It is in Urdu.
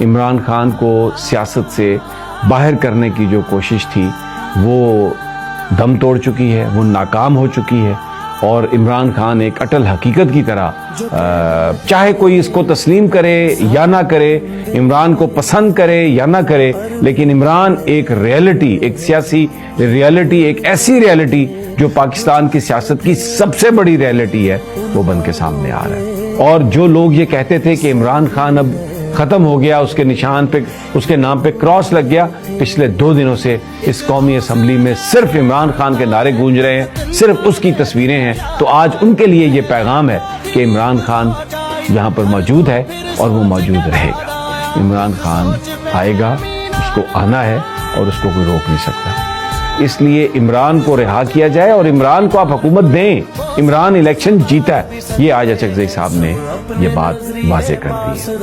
عمران خان کو سیاست سے باہر کرنے کی جو کوشش تھی وہ دم توڑ چکی ہے، وہ ناکام ہو چکی ہے، اور عمران خان ایک اٹل حقیقت کی طرح چاہے کوئی اس کو تسلیم کرے یا نہ کرے، عمران کو پسند کرے یا نہ کرے، لیکن عمران ایک ریئلٹی، ایک سیاسی ریئلٹی، ایک ایسی ریئلٹی جو پاکستان کی سیاست کی سب سے بڑی ریئلٹی ہے، وہ بن کے سامنے آ رہا ہے۔ اور جو لوگ یہ کہتے تھے کہ عمران خان اب ختم ہو گیا، اس کے نشان پہ، اس کے نام پہ کراس لگ گیا، پچھلے 2 دنوں سے اس قومی اسمبلی میں صرف عمران خان کے نعرے گونج رہے ہیں، صرف اس کی تصویریں ہیں۔ تو آج ان کے لیے یہ پیغام ہے کہ عمران خان یہاں پر موجود ہے اور وہ موجود رہے گا۔ عمران خان آئے گا، اس کو آنا ہے اور اس کو کوئی روک نہیں سکتا۔ اس لیے عمران کو رہا کیا جائے اور عمران کو آپ حکومت دیں۔ عمران الیکشن جیتا ہے، یہ آج اچکزئی صاحب نے یہ بات واضح کر دی ہے۔